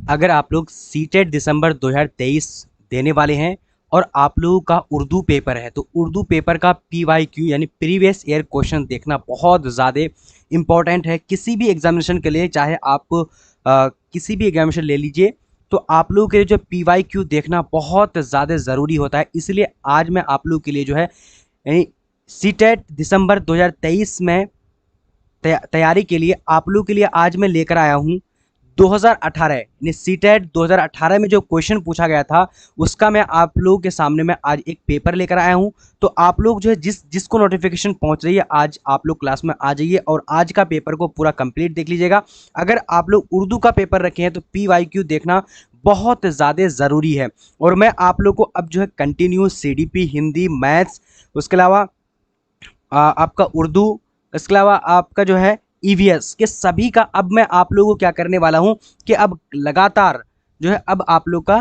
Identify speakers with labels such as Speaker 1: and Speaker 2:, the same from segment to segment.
Speaker 1: अगर आप लोग सीटेट दिसंबर 2023 देने वाले हैं और आप लोगों का उर्दू पेपर है, तो उर्दू पेपर का PYQ यानी प्रीवियस ईयर क्वेश्चन देखना बहुत ज़्यादा इम्पॉर्टेंट है किसी भी एग्जामिनेशन के लिए। चाहे आप किसी भी एग्जामिनेशन ले लीजिए, तो आप लोगों के लिए जो PYQ देखना बहुत ज़्यादा ज़रूरी होता है। इसलिए आज मैं आप लोगों के लिए जो है सीटेट दिसंबर 2023 में तैयारी के लिए आप लोगों के लिए आज मैं लेकर आया हूँ 2018 यानी सीटेट 2018 में जो क्वेश्चन पूछा गया था उसका मैं आप लोगों के सामने में आज एक पेपर लेकर आया हूं। तो आप लोग जो है जिसको नोटिफिकेशन पहुंच रही है, आज आप लोग क्लास में आ जाइए और आज का पेपर को पूरा कंप्लीट देख लीजिएगा। अगर आप लोग उर्दू का पेपर रखे हैं तो PYQ देखना बहुत ज़्यादा ज़रूरी है। और मैं आप लोग को अब जो है कंटिन्यू CDP, हिंदी, मैथ्स, उसके अलावा आपका उर्दू, इसके अलावा आपका जो है EVS के सभी का अब मैं आप लोगों को क्या करने वाला हूं कि अब लगातार जो है अब आप लोग का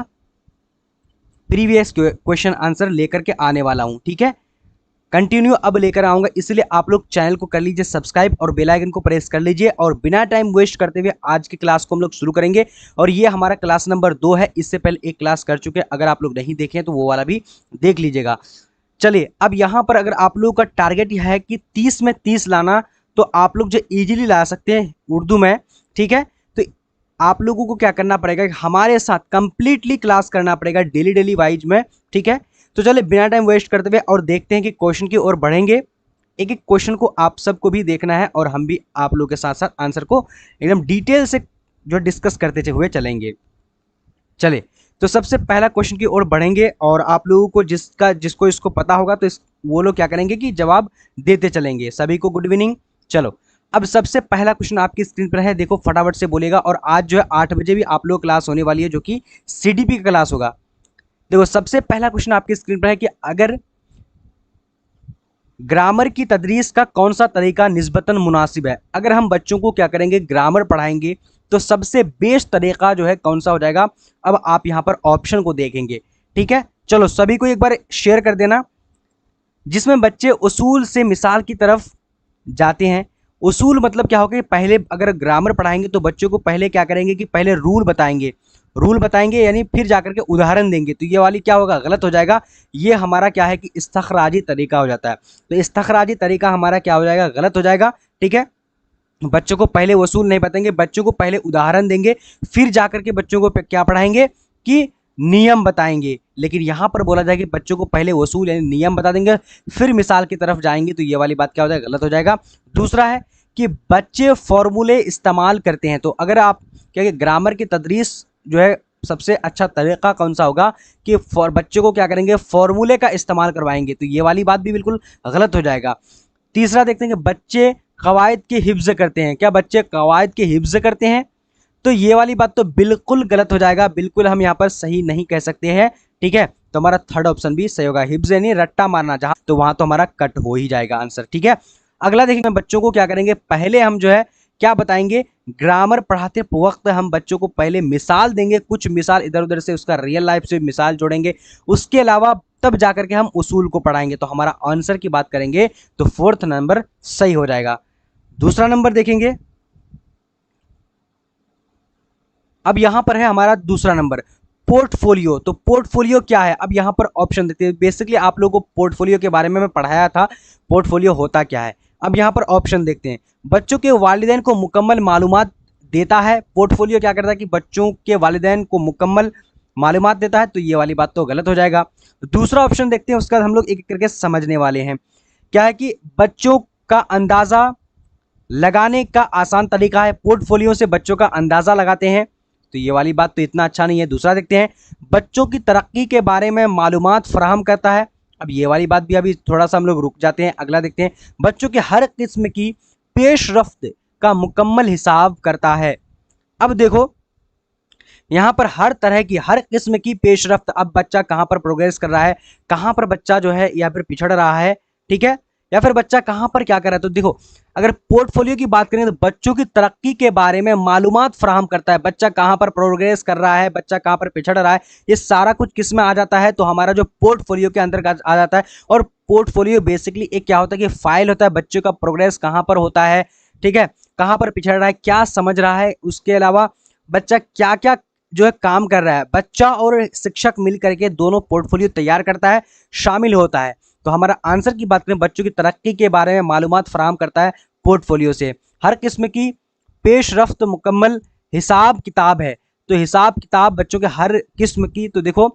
Speaker 1: प्रीवियस क्वेश्चन आंसर लेकर के आने वाला हूं। ठीक है, कंटिन्यू अब लेकर आऊंगा, इसलिए आप लोग चैनल को कर लीजिए सब्सक्राइब और बेल आइकन को प्रेस कर लीजिए। और बिना टाइम वेस्ट करते हुए आज की क्लास को हम लोग शुरू करेंगे। और ये हमारा क्लास नंबर 2 है, इससे पहले एक क्लास कर चुके हैं, अगर आप लोग नहीं देखे तो वो वाला भी देख लीजिएगा। चलिए, अब यहाँ पर अगर आप लोगों का टारगेट यह है कि 30 में 30 लाना, तो आप लोग जो इजीली ला सकते हैं उर्दू में। ठीक है, तो आप लोगों को क्या करना पड़ेगा कि हमारे साथ कंप्लीटली क्लास करना पड़ेगा डेली वाइज में। ठीक है, तो चलिए बिना टाइम वेस्ट करते हुए और देखते हैं कि क्वेश्चन की ओर बढ़ेंगे। एक एक क्वेश्चन को आप सबको भी देखना है और हम भी आप लोगों के साथ साथ आंसर को एकदम डिटेल से जो डिस्कस करते हुए चलेंगे। चलिए, तो सबसे पहला क्वेश्चन की ओर बढ़ेंगे और आप लोगों को जिसको इसको पता होगा तो वो लोग क्या करेंगे कि जवाब देते चलेंगे। सभी को गुड इवनिंग। चलो, अब सबसे पहला क्वेश्चन आपकी स्क्रीन पर है, देखो फटाफट से बोलेगा। और आज जो है 8 बजे भी आप लोग क्लास होने वाली है, जो कि CDP का क्लास होगा। देखो, सबसे पहला क्वेश्चन आपकी स्क्रीन पर है कि अगर ग्रामर की तदरीस का कौन सा तरीका निस्बतन मुनासिब है। अगर हम बच्चों को क्या करेंगे, ग्रामर पढ़ाएंगे, तो सबसे बेस्ट तरीका जो है कौन सा हो जाएगा। अब आप यहां पर ऑप्शन को देखेंगे। ठीक है, चलो सभी को एक बार शेयर कर देना, जिसमें बच्चे उसूल से मिसाल की तरफ जाते हैं। उसूल मतलब क्या होगा कि पहले अगर ग्रामर पढ़ाएंगे तो बच्चों को पहले क्या करेंगे कि पहले रूल बताएंगे यानी फिर जाकर के उदाहरण देंगे। तो ये वाली क्या होगा, गलत हो जाएगा। ये हमारा क्या है कि इस्तखराजी तरीका हो जाता है। तो इस्तखराजी तरीका हमारा क्या हो जाएगा, गलत हो जाएगा। ठीक है, बच्चों को पहले वसूल नहीं बताएंगे, बच्चों को पहले उदाहरण देंगे, फिर जाकर के बच्चों को क्या पढ़ाएंगे कि नियम बताएंगे। लेकिन यहां पर बोला जाए कि बच्चों को पहले वसूल यानी नियम बता देंगे, फिर मिसाल की तरफ जाएंगे। तो ये वाली बात क्या हो जाएगा, गलत हो जाएगा। दूसरा है कि बच्चे फॉर्मूले इस्तेमाल करते हैं। तो अगर आप क्या ग्रामर की तदरीस जो है सबसे अच्छा तरीका कौन सा होगा कि बच्चों को क्या करेंगे, फॉर्मूले का इस्तेमाल करवाएंगे। तो ये वाली बात भी बिल्कुल गलत हो जाएगा। तीसरा देखते हैं कि बच्चे कवायद के हिफ्ज करते हैं। क्या बच्चे कवायद के हिफ्ज करते हैं? तो ये वाली बात तो बिल्कुल गलत हो जाएगा, बिल्कुल हम यहाँ पर सही नहीं कह सकते हैं। ठीक है, तो हमारा थर्ड ऑप्शन भी सही होगा, हिफ्ज यानी रट्टा मारना, जहां तो वहां तो हमारा कट हो ही जाएगा आंसर। ठीक है, अगला देखेंगे, बच्चों को क्या करेंगे, पहले हम जो है क्या बताएंगे, ग्रामर पढ़ाते वक्त हम बच्चों को पहले मिसाल देंगे, कुछ मिसाल इधर उधर से उसका रियल लाइफ से मिसाल जोड़ेंगे, उसके अलावा तब जाकर के हम उसूल को पढ़ाएंगे। तो हमारा आंसर की बात करेंगे तो फोर्थ नंबर सही हो जाएगा। दूसरा नंबर देखेंगे, अब यहां पर है हमारा दूसरा नंबर पोर्टफोलियो। तो पोर्टफोलियो क्या है, अब यहां पर ऑप्शन देते हैं। बेसिकली आप लोगों को पोर्टफोलियो के बारे में मैं पढ़ाया था, पोर्टफोलियो होता क्या है। अब यहां पर ऑप्शन देखते हैं, बच्चों के वालिदैन को मुकम्मल मालूमात देता है। पोर्टफोलियो क्या करता है कि बच्चों के वालिदैन को मुकम्मल मालूमात देता है। तो ये वाली बात तो गलत हो जाएगा। दूसरा ऑप्शन देखते हैं, उसका हम लोग एक एक करके समझने वाले हैं। क्या है कि बच्चों का अंदाजा लगाने का आसान तरीका है, पोर्टफोलियो से बच्चों का अंदाजा लगाते हैं। तो ये वाली बात तो इतना अच्छा नहीं है। दूसरा देखते हैं, बच्चों की तरक्की के बारे में मालूमात फराहम करता है। अब ये वाली बात भी अभी थोड़ा सा हम लोग रुक जाते हैं। अगला देखते हैं, बच्चों के हर किस्म की पेशरफ्त का मुकम्मल हिसाब करता है। अब देखो, यहाँ पर हर तरह की हर किस्म की पेशरफ्त, अब बच्चा कहाँ पर प्रोग्रेस कर रहा है, कहाँ पर बच्चा जो है या फिर पिछड़ रहा है, ठीक है, या फिर बच्चा कहाँ पर क्या कर रहा है। तो देखो, अगर पोर्टफोलियो की बात करें तो बच्चों की तरक्की के बारे में मालूमात फराहम करता है, बच्चा कहाँ पर प्रोग्रेस कर रहा है, बच्चा कहाँ पर पिछड़ रहा है, ये सारा कुछ किस में आ जाता है, तो हमारा जो पोर्टफोलियो के अंदर आ जाता है। और पोर्टफोलियो बेसिकली एक क्या होता है कि फाइल होता है, बच्चों का प्रोग्रेस कहाँ पर होता है, ठीक है, कहाँ पर पिछड़ रहा है, क्या समझ रहा है, उसके अलावा बच्चा क्या क्या जो है काम कर रहा है, बच्चा और शिक्षक मिल करके दोनों पोर्टफोलियो तैयार करता है, शामिल होता है। तो हमारा आंसर की बात करें, बच्चों की तरक्की के बारे में मालूमात फराहम करता है पोर्टफोलियो से। हर किस्म की पेशरफ्त मुकम्मल हिसाब किताब है, तो हिसाब किताब बच्चों के हर किस्म की। तो देखो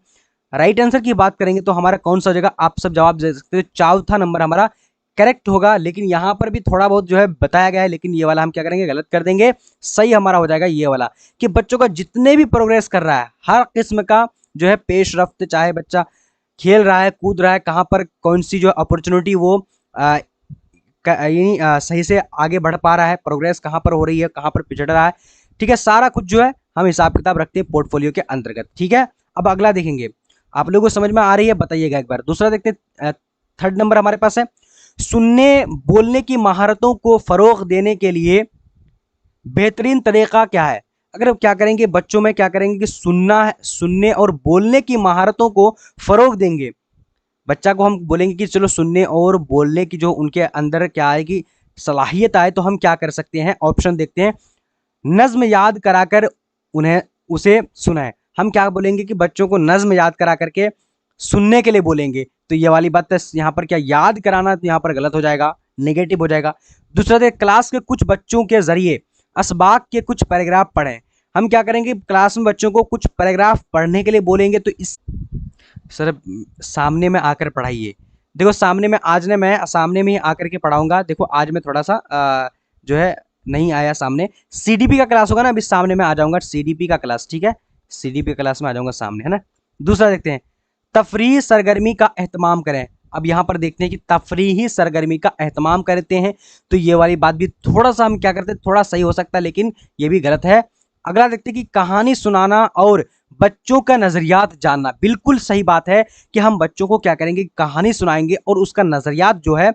Speaker 1: राइट आंसर की बात करेंगे तो हमारा कौन सा जगह, आप सब जवाब दे सकते हो, चौथा नंबर हमारा करेक्ट होगा। लेकिन यहाँ पर भी थोड़ा बहुत जो है बताया गया है, लेकिन ये वाला हम क्या करेंगे, गलत कर देंगे। सही हमारा हो जाएगा ये वाला, कि बच्चों का जितने भी प्रोग्रेस कर रहा है, हर किस्म का जो है पेशरफ्त, चाहे बच्चा खेल रहा है, कूद रहा है, कहाँ पर कौन सी जो अपॉर्चुनिटी वो सही से आगे बढ़ पा रहा है, प्रोग्रेस कहाँ पर हो रही है, कहाँ पर पिछड़ रहा है, ठीक है, सारा कुछ जो है हम हिसाब किताब रखते हैं पोर्टफोलियो के अंतर्गत। ठीक है, अब अगला देखेंगे, आप लोगों को समझ में आ रही है, बताइएगा एक बार। दूसरा देखते हैं, थर्ड नंबर हमारे पास है, सुनने बोलने की महारतों को फरोग देने के लिए बेहतरीन तरीका क्या है। अगर हम क्या करेंगे, बच्चों में क्या करेंगे कि सुनने और बोलने की महारतों को फरोग देंगे। बच्चा को हम बोलेंगे कि चलो सुनने और बोलने की जो उनके अंदर क्या आएगी, सलाहियत आए, तो हम क्या कर सकते हैं, ऑप्शन देखते हैं। नज्म याद कराकर उन्हें उसे सुनाएं। हम क्या बोलेंगे कि बच्चों को नज्म याद करा करके सुनने के लिए बोलेंगे। तो ये वाली बात है, यहाँ पर क्या याद कराना, तो यहाँ पर गलत हो जाएगा, नेगेटिव हो जाएगा। दूसरा देख, क्लास के कुछ बच्चों के जरिए असबाक के कुछ पैराग्राफ पढ़ें। हम क्या करेंगे, क्लास में बच्चों को कुछ पैराग्राफ पढ़ने के लिए बोलेंगे। तो इस सर सामने में आकर पढ़ाइए। देखो सामने में आज ने मैं सामने में ही आकर के पढ़ाऊंगा। देखो आज मैं थोड़ा सा जो है नहीं आया सामने, सीडीपी का क्लास होगा ना, अभी सामने में आ जाऊंगा, सीडीपी का क्लास, ठीक है, सीडीपी का क्लास में आ जाऊंगा सामने, है ना। दूसरा देखते हैं, तफरीही सरगर्मी का एहतमाम करें। अब यहाँ पर देखते हैं कि तफरीही सरगर्मी का एहतमाम करते हैं, तो ये वाली बात भी थोड़ा सा हम क्या करते हैं, थोड़ा सही हो सकता है, लेकिन ये भी गलत है। अगला देखते हैं कि कहानी सुनाना और बच्चों का नजरियात जानना। बिल्कुल सही बात है कि हम बच्चों को क्या करेंगे, कहानी सुनाएंगे और उसका नजरियात जो है,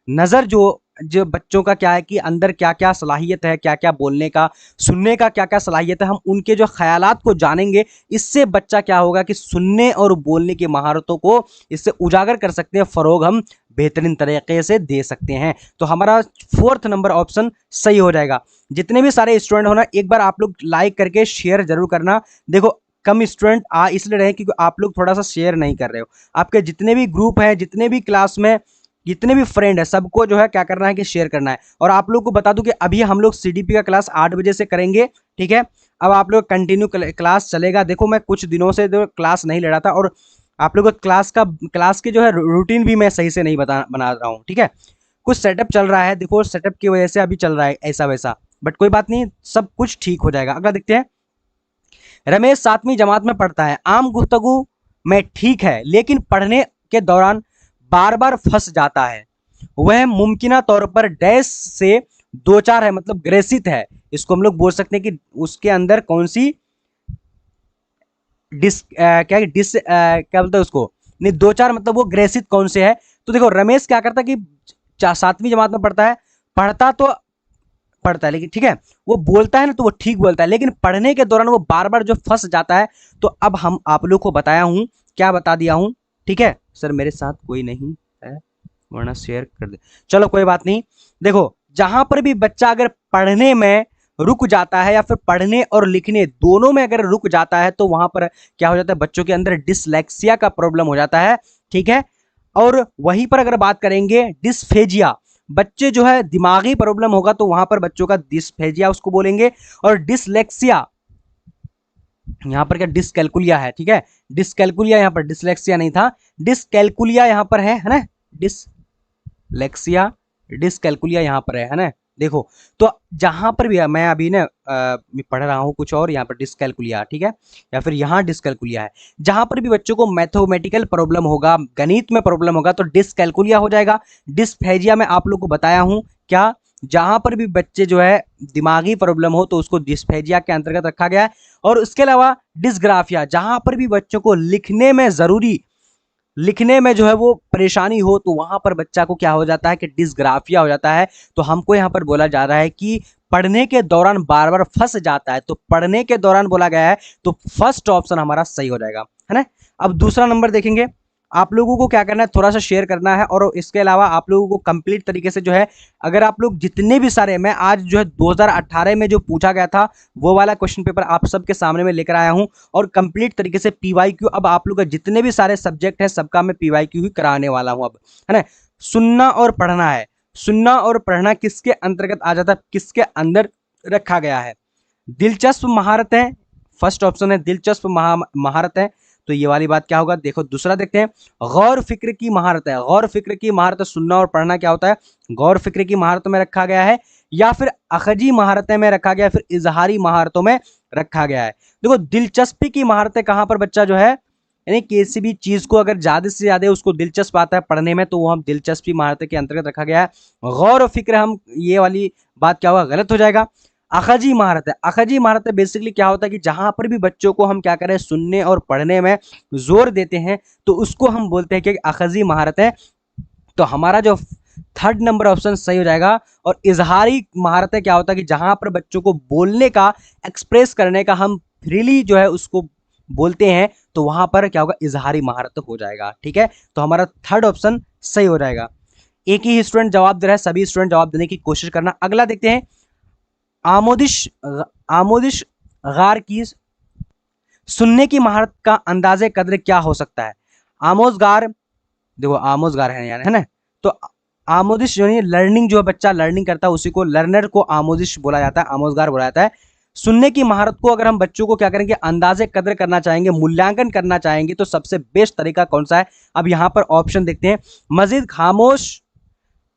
Speaker 1: नजर जो जो बच्चों का क्या है कि अंदर क्या क्या सलाहियत है, क्या क्या बोलने का, सुनने का क्या क्या सलाहियत है, हम उनके जो ख्यालात को जानेंगे। इससे बच्चा क्या होगा कि सुनने और बोलने की महारतों को इससे उजागर कर सकते हैं, फरोग हम बेहतरीन तरीके से दे सकते हैं। तो हमारा फोर्थ नंबर ऑप्शन सही हो जाएगा। जितने भी सारे स्टूडेंट हो ना, एक बार आप लोग लाइक करके शेयर जरूर करना। देखो कम स्टूडेंट आ इसलिए रहे क्योंकि आप लोग थोड़ा सा शेयर नहीं कर रहे हो। आपके जितने भी ग्रुप हैं, जितने भी क्लास में जितने भी फ्रेंड है, सबको जो है क्या करना है कि शेयर करना है। और आप लोग को बता दूं कि अभी हम लोग सीडीपी का क्लास 8 बजे से करेंगे, ठीक है। अब आप लोग कंटिन्यू क्लास चलेगा। देखो मैं कुछ दिनों से जो क्लास नहीं ले रहा था, और आप लोग को क्लास की जो है रूटीन भी मैं सही से नहीं बना रहा हूँ, ठीक है। कुछ सेटअप चल रहा है, देखो सेटअप की वजह से अभी चल रहा है ऐसा वैसा, बट कोई बात नहीं, सब कुछ ठीक हो जाएगा। अगला देखते हैं, रमेश 7वीं जमात में पढ़ता है, आम गुफ्तगू में ठीक है, लेकिन पढ़ने के दौरान बार बार फंस जाता है। वह मुमकिना तौर पर डैश से दो चार है, मतलब ग्रसित है। इसको हम लोग बोल सकते हैं कि उसके अंदर कौन सी क्या बोलते हैं उसको, नहीं दो चार, मतलब वो ग्रसित कौन से है। तो देखो रमेश क्या करता है कि 7वीं जमात में पढ़ता है, पढ़ता है लेकिन ठीक है, वो बोलता है ना तो वो ठीक बोलता है, लेकिन पढ़ने के दौरान वो बार बार जो फंस जाता है। तो अब हम आप लोग को बताया हूं, क्या बता दिया हूं, ठीक है। सर मेरे साथ कोई नहीं है, वरना शेयर कर दे, चलो कोई बात नहीं। देखो जहां पर भी बच्चा अगर पढ़ने में रुक जाता है, या फिर पढ़ने और लिखने दोनों में अगर रुक जाता है, तो वहां पर क्या हो जाता है, बच्चों के अंदर डिसलेक्सिया का प्रॉब्लम हो जाता है, ठीक है। और वहीं पर अगर बात करेंगे डिस्फेजिया, बच्चे जो है दिमागी प्रॉब्लम होगा, तो वहां पर बच्चों का डिस्फेजिया उसको बोलेंगे। और डिसलेक्सिया, यहां पर क्या डिसकैलकुलिया है, ठीक है, डिसकैलकुलिया, यहां पर डिसलेक्सिया नहीं था, डिसकैलकुलिया यहां पर है ना, डिसलेक्सिया डिसकैलकुलिया यहां पर है ना। देखो तो जहां पर भी है, मैं अभी ना पढ़ रहा हूं कुछ और, यहां पर डिसकैलकुलिया, ठीक है, या फिर यहां डिसकैलकुलिया है। जहां पर भी बच्चों को मैथमेटिकल प्रॉब्लम होगा, गणित में प्रॉब्लम होगा, तो डिसकैलकुलिया हो जाएगा। डिस्फेजिया में आप लोग को बताया हूं क्या, जहां पर भी बच्चे जो है दिमागी प्रॉब्लम हो तो उसको डिस्फेजिया के अंतर्गत रखा गया है। और उसके अलावा डिसग्राफिया, जहां पर भी बच्चों को लिखने में जो है वो परेशानी हो, तो वहां पर बच्चा को क्या हो जाता है कि डिसग्राफिया हो जाता है। तो हमको यहाँ पर बोला जा रहा है कि पढ़ने के दौरान बार बार फंस जाता है, तो पढ़ने के दौरान बोला गया है, तो फर्स्ट ऑप्शन हमारा सही हो जाएगा, है ना। अब दूसरा नंबर देखेंगे, आप लोगों को क्या करना है, थोड़ा सा शेयर करना है। और इसके अलावा आप लोगों को कंप्लीट तरीके से जो है, अगर आप लोग जितने भी सारे, मैं आज जो है 2018 में जो पूछा गया था वो वाला क्वेश्चन पेपर आप सबके सामने में लेकर आया हूं, और कंप्लीट तरीके से पीवाईक्यू, अब आप लोग का जितने भी सारे सब्जेक्ट है सबका मैं पीवाईक्यू ही कराने वाला हूं अब, है ना। सुनना और पढ़ना है, सुनना और पढ़ना किसके अंतर्गत आ जाता है, किसके अंदर रखा गया है? दिलचस्प महारत है, फर्स्ट ऑप्शन है दिलचस्प महारत है। तो ये वाली बात क्या होगा, देखो दूसरा देखते हैं, गौर फिक्र की महारत है। गौर फिक्र की महारत, सुनना और पढ़ना क्या होता है, गौर फिक्र की महारतों में रखा गया है, या फिर अखजी महारतें में रखा गया है, फिर इजहारी महारतों में रखा गया है। देखो दिलचस्पी की महारतें कहां पर बच्चा जो है, यानी किसी भी चीज को अगर ज्यादा से ज्यादा उसको दिलचस्प आता है पढ़ने में, तो वो हम दिलचस्पी महारत के अंतर्गत रखा गया है। गौर और फिक्र, हम ये वाली बात क्या होगा, गलत हो जाएगा। अखजी महारत है, अखजी महारत बेसिकली क्या होता है कि जहां पर भी बच्चों को हम क्या करें, सुनने और पढ़ने में जोर देते हैं, तो उसको हम बोलते हैं कि अखजी महारत है। तो हमारा जो थर्ड नंबर ऑप्शन सही हो जाएगा। और इजहारी महारतें क्या होता है कि जहां पर बच्चों को बोलने का, एक्सप्रेस करने का, हम फ्रीली जो है उसको बोलते हैं, तो वहां पर क्या होगा, इजहारी महारत हो जाएगा। ठीक है, तो हमारा थर्ड ऑप्शन सही हो जाएगा। एक ही स्टूडेंट जवाब दे रहा है, सभी स्टूडेंट जवाब देने की कोशिश करना। अगला देखते हैं, आमोदिश आमोदिश गार की सुनने की महारत का अंदाजे कदर क्या हो सकता है? आमोजगार, देखो आमोजगार है यानी, है ना। तो आमोदिश जो है लर्निंग, जो बच्चा लर्निंग करता है उसी को, लर्नर को आमोदिश बोला जाता है, आमोजगार बोला जाता है। सुनने की महारत को अगर हम बच्चों को क्या करेंगे, अंदाजे कदर करना चाहेंगे, मूल्यांकन करना चाहेंगे, तो सबसे बेस्ट तरीका कौन सा है? अब यहां पर ऑप्शन देखते हैं, मजीद खामोश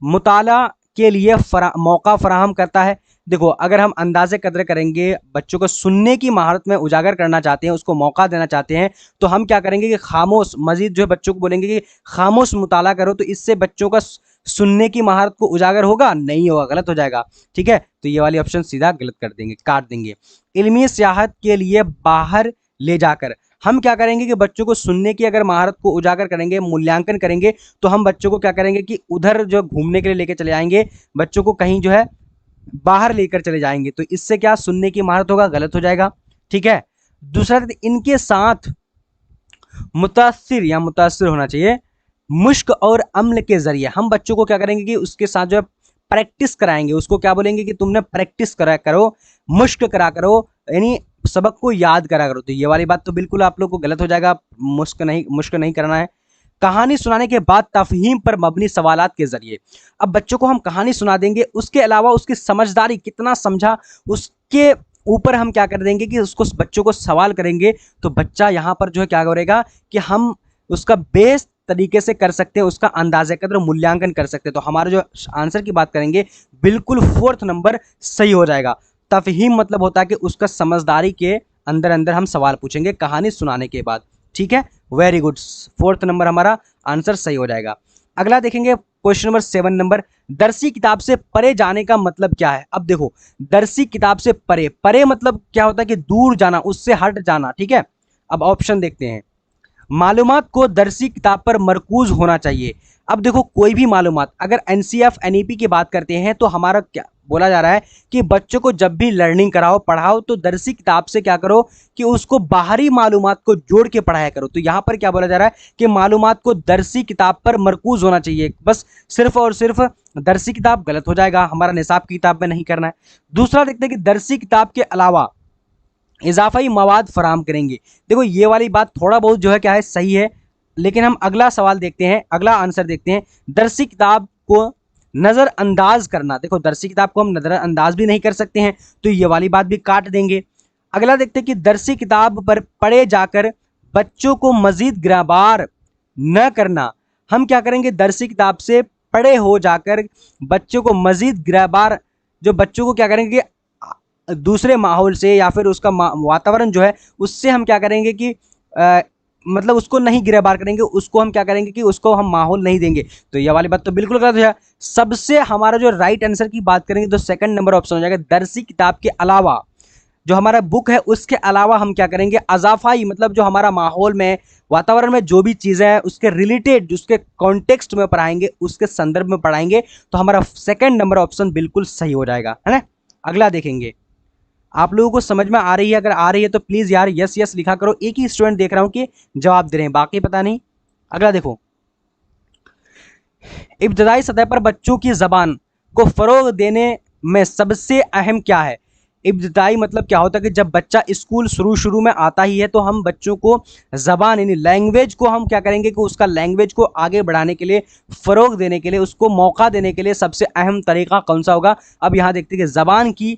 Speaker 1: मुताला के लिए मौका फराहम करता है। देखो अगर हम अंदाजे कदर करेंगे, बच्चों को सुनने की महारत में उजागर करना चाहते हैं, उसको मौका देना चाहते हैं, तो हम क्या करेंगे कि खामोश, मजीद जो है बच्चों को बोलेंगे कि खामोश मुताला करो, तो इससे बच्चों का सुनने की महारत को उजागर होगा, नहीं होगा, गलत हो जाएगा। ठीक है, तो ये वाली ऑप्शन सीधा गलत कर देंगे, काट देंगे। इल्मी सियाहत के लिए बाहर ले जाकर, हम क्या करेंगे कि बच्चों को सुनने की अगर महारत को उजागर करेंगे, मूल्यांकन करेंगे, तो हम बच्चों को क्या करेंगे कि उधर जो घूमने के लिए लेके चले जाएंगे, बच्चों को कहीं जो है बाहर लेकर चले जाएंगे, तो इससे क्या सुनने की महारत होगा, गलत हो जाएगा। ठीक है, दूसरा इनके साथ मुतासिर या मुतासिर होना चाहिए, मुश्क और अम्ल के जरिए हम बच्चों को क्या करेंगे कि उसके साथ जो है प्रैक्टिस कराएंगे, उसको क्या बोलेंगे कि तुमने प्रैक्टिस करा करो, मुश्क करा करो, यानी सबक को याद करा करो। तो ये वाली बात तो बिल्कुल आप लोग को गलत हो जाएगा, मुश्क नहीं करना है। कहानी सुनाने के बाद तफहीम पर मबनी सवालात के जरिए, अब बच्चों को हम कहानी सुना देंगे, उसके अलावा उसकी समझदारी कितना समझा, उसके ऊपर हम क्या कर देंगे कि उसको, बच्चों को सवाल करेंगे, तो बच्चा यहाँ पर जो है क्या करेगा कि हम उसका बेस तरीके से कर सकते हैं, उसका अंदाजे कदर मूल्यांकन कर सकते हैं। तो हमारा जो आंसर की बात करेंगे, बिल्कुल फोर्थ नंबर सही हो जाएगा। तफहीम मतलब होता है कि उसका समझदारी के अंदर अंदर हम सवाल पूछेंगे कहानी सुनाने के बाद। ठीक है, वेरी गुड, फोर्थ नंबर हमारा आंसर सही हो जाएगा। अगला देखेंगे क्वेश्चन नंबर 7 नंबर, दरसी किताब से परे जाने का मतलब क्या है? अब देखो दरसी किताब से परे, परे मतलब क्या होता है कि दूर जाना, उससे हट जाना। ठीक है, अब ऑप्शन देखते हैं, मालूमात को दरसी किताब पर मरकूज होना चाहिए। अब देखो कोई भी मालूमात, अगर एनसीएफ एनईपी की बात करते हैं, तो हमारा क्या बोला जा रहा है कि बच्चों को जब भी लर्निंग कराओ, पढ़ाओ, तो दरसी किताब से क्या करो कि उसको बाहरी मालूमात को जोड़ के पढ़ाया करो। तो यहाँ पर क्या बोला जा रहा है कि मालूमात को दरसी किताब पर मरकूज होना चाहिए, बस सिर्फ और सिर्फ दरसी किताब, गलत हो जाएगा, हमारा निसाब की किताब में नहीं करना है। दूसरा देखते हैं कि दरसी किताब के अलावा इजाफाई मवाद फराम करेंगे। देखो ये वाली बात थोड़ा बहुत जो है क्या है, सही है, लेकिन हम अगला सवाल देखते हैं, अगला आंसर देखते हैं, दरसी किताब को नज़रअंदाज करना। देखो दरसी किताब को हम नज़रअंदाज भी नहीं कर सकते हैं, तो ये वाली बात भी काट देंगे। अगला देखते हैं कि दरसी किताब पर पढ़े जाकर बच्चों को मजीद गिरबार न करना, हम क्या करेंगे, दरसी किताब से पढ़े हो जाकर बच्चों को मजीद गिरबार, जो बच्चों को क्या करेंगे दूसरे माहौल से या फिर उसका वातावरण जो है उससे हम क्या करेंगे कि मतलब उसको नहीं गिरफ्तार करेंगे, उसको हम क्या करेंगे कि उसको हम माहौल नहीं देंगे। तो ये वाली बात तो बिल्कुल गलत है। सबसे हमारा जो राइट आंसर की बात करेंगे तो सेकंड नंबर ऑप्शन हो जाएगा, दरसी किताब के अलावा जो हमारा बुक है उसके अलावा हम क्या करेंगे, अजाफाई मतलब जो हमारा माहौल में, वातावरण में जो भी चीज़ें हैं उसके रिलेटेड, उसके कॉन्टेक्स्ट में पढ़ाएंगे, उसके संदर्भ में पढ़ाएंगे, तो हमारा सेकंड नंबर ऑप्शन बिल्कुल सही हो जाएगा, है ना। अगला देखेंगे, आप लोगों को समझ में आ रही है? अगर आ रही है तो प्लीज़ यार यस यस लिखा करो। एक ही स्टूडेंट देख रहा हूँ कि जवाब दे रहे हैं, बाकी पता नहीं। अगला देखो, इब्तदाई सतह पर बच्चों की जबान को फरोग देने में सबसे अहम क्या है। इब्तदाई मतलब क्या होता है कि जब बच्चा स्कूल शुरू में आता ही है तो हम बच्चों को जबान यानी लैंग्वेज को हम क्या करेंगे कि उसका लैंग्वेज को आगे बढ़ाने के लिए, फरोग देने के लिए, उसको मौका देने के लिए सबसे अहम तरीका कौन सा होगा। अब यहाँ देखते हैं कि जबान की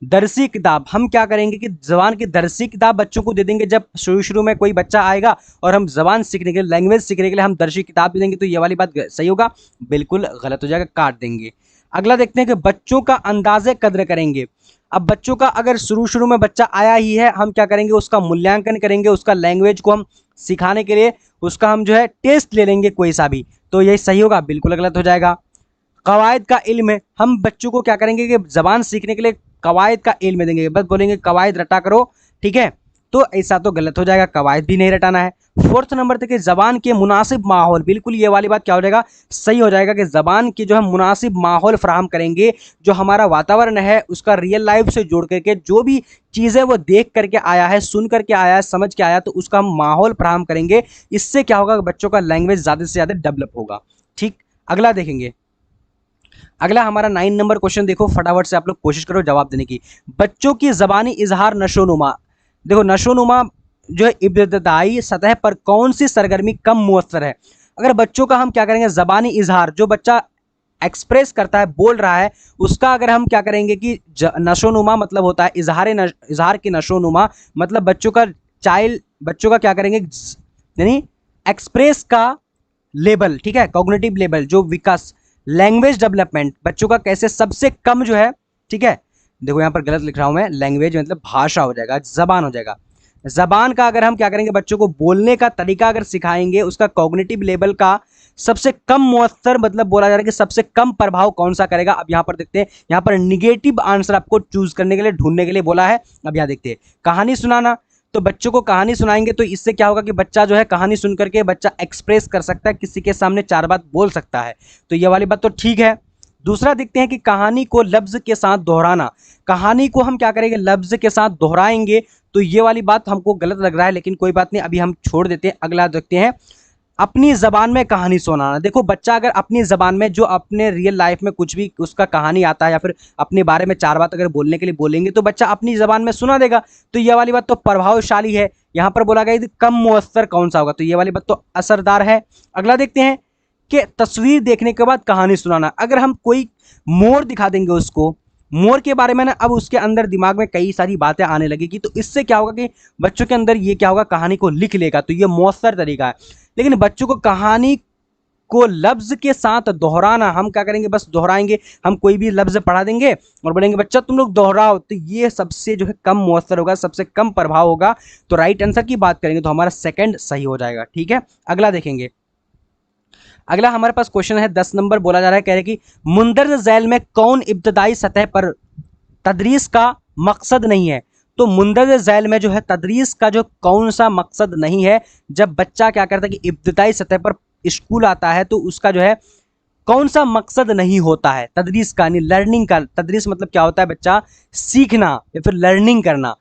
Speaker 1: दरसी किताब हम क्या करेंगे कि जबान की दरसी किताब बच्चों को दे देंगे। जब शुरू में कोई बच्चा आएगा और हम जबान सीखने के लिए, लैंग्वेज सीखने के लिए हम दरसी किताब दे देंगे, तो ये वाली बात सही होगा, बिल्कुल गलत हो जाएगा, काट देंगे। अगला देखते हैं कि बच्चों का अंदाजे कद्र करेंगे। अब बच्चों का अगर शुरू में बच्चा आया ही है, हम क्या करेंगे, उसका मूल्यांकन करेंगे, उसका लैंग्वेज को हम सिखाने के लिए उसका हम जो है टेस्ट ले लेंगे कोई सा भी, तो यही सही होगा, बिल्कुल गलत हो जाएगा। कवायद का इल्म है, हम बच्चों को क्या करेंगे कि जबान सीखने के लिए कवायद का इल्म देंगे, बस बोलेंगे कवायद रटा करो, ठीक है, तो ऐसा तो गलत हो जाएगा, कवायद भी नहीं रटाना है। फोर्थ नंबर तक जबान के मुनासिब माहौल, बिल्कुल ये वाली बात क्या हो जाएगा, सही हो जाएगा कि जबान की जो है मुनासिब माहौल फराहम करेंगे, जो हमारा वातावरण है उसका रियल लाइफ से जोड़ करके जो भी चीज़ें वो देख करके आया है, सुन करके आया है, समझ के आया, तो उसका हम माहौल फराहम करेंगे। इससे क्या होगा, बच्चों का लैंग्वेज ज़्यादा से ज़्यादा डेवलप होगा। ठीक, अगला देखेंगे। अगला हमारा 9 नंबर क्वेश्चन देखो, फटाफट से आप लोग कोशिश करो जवाब देने की। बच्चों की जबानी इजहार नशोनुमा, देखो नशोनुमा जो है इब्तदाई सतह पर कौन सी सरगर्मी कम मुअस्सर है। अगर बच्चों का हम क्या करेंगे, जबानी इजहार जो बच्चा एक्सप्रेस करता है, बोल रहा है, उसका अगर हम क्या करेंगे कि नशोनुमा मतलब होता है इजहार की नशोनुमा मतलब बच्चों का क्या करेंगे यानी एक्सप्रेस का लेवल, ठीक है, कॉग्निटिव लेवल जो विकास, लैंग्वेज डेवलपमेंट बच्चों का कैसे सबसे कम जो है, ठीक है, देखो यहां पर गलत लिख रहा हूं मैं, लैंग्वेज मतलब भाषा हो जाएगा, जबान हो जाएगा। जबान का अगर हम क्या करेंगे, बच्चों को बोलने का तरीका अगर सिखाएंगे, उसका कॉग्निटिव लेवल का सबसे कम मुअस्सर मतलब बोला जा रहा है कि सबसे कम प्रभाव कौन सा करेगा। अब यहां पर देखते हैं, यहां पर निगेटिव आंसर आपको चूज करने के लिए, ढूंढने के लिए बोला है। अब यहां देखते हैं, कहानी सुनाना, तो बच्चों को कहानी सुनाएंगे तो इससे क्या होगा कि बच्चा जो है कहानी सुन करके बच्चा एक्सप्रेस कर सकता है, किसी के सामने 4 बात बोल सकता है, तो ये वाली बात तो ठीक है। दूसरा देखते हैं कि कहानी को लफ्ज के साथ दोहराना, कहानी को हम क्या करेंगे, लफ्ज के साथ दोहराएंगे, तो ये वाली बात हमको गलत लग रहा है, लेकिन कोई बात नहीं, अभी हम छोड़ देते हैं। अगला देखते हैं, अपनी जबान में कहानी सुनाना। देखो बच्चा अगर अपनी जबान में जो अपने रियल लाइफ में कुछ भी उसका कहानी आता है या फिर अपने बारे में 4 बात अगर बोलने के लिए बोलेंगे तो बच्चा अपनी जबान में सुना देगा, तो ये वाली बात तो प्रभावशाली है। यहाँ पर बोला गया कम मुअस्सर कौन सा होगा, तो ये वाली बात तो असरदार है। अगला देखते हैं कि तस्वीर देखने के बाद कहानी सुनाना। अगर हम कोई मोर दिखा देंगे उसको, मोर के बारे में ना, अब उसके अंदर दिमाग में कई सारी बातें आने लगेगी, तो इससे क्या होगा कि बच्चों के अंदर ये क्या होगा, कहानी को लिख लेगा, तो ये मौसर तरीका है। लेकिन बच्चों को कहानी को लफ्ज के साथ दोहराना, हम क्या करेंगे, बस दोहराएंगे, हम कोई भी लफ्ज पढ़ा देंगे और बोलेंगे बच्चा तुम लोग दोहराओ, तो ये सबसे जो है कम मौसर होगा, सबसे कम प्रभाव होगा। तो राइट आंसर की बात करेंगे तो हमारा सेकंड सही हो जाएगा। ठीक है, अगला देखेंगे। अगला हमारे पास क्वेश्चन है 10 नंबर, बोला जा रहा है, कह रहे कि मुंदरज झैल में कौन इब्तदाई सतह पर तदरीस का मकसद नहीं है। तो मुंदरज झैल में जो है तदरीस का जो कौन सा मकसद नहीं है, जब बच्चा क्या करता है कि इब्तदाई सतह पर स्कूल आता है तो उसका जो है कौन सा मकसद नहीं होता है तदरीस का, यानी लर्निंग का। तदरीस मतलब क्या होता है, बच्चा सीखना या फिर लर्निंग करना।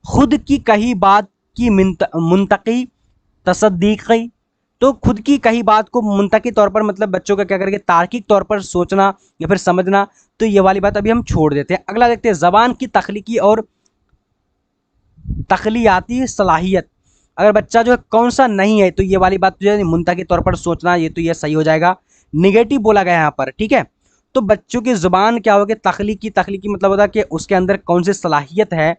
Speaker 1: खुद की कही बात की मुंतकी तसदीकी, तो खुद की कही बात को मुंतकी तौर पर मतलब बच्चों का क्या करेंगे, तार्किक तौर पर सोचना या फिर समझना, तो ये वाली बात अभी हम छोड़ देते हैं। अगला देखते हैं, जबान की तख्लीकी और तख्लियाती सलाहियत। अगर बच्चा जो है कौन सा नहीं है, तो ये वाली बात जो है मुंतकी तौर पर सोचना, ये तो ये सही हो जाएगा, निगेटिव बोला गया यहाँ पर। ठीक है, तो बच्चों की जुबान क्या होगी, तख्लीकी मतलब होता है कि उसके अंदर कौन सी सलाहियत है,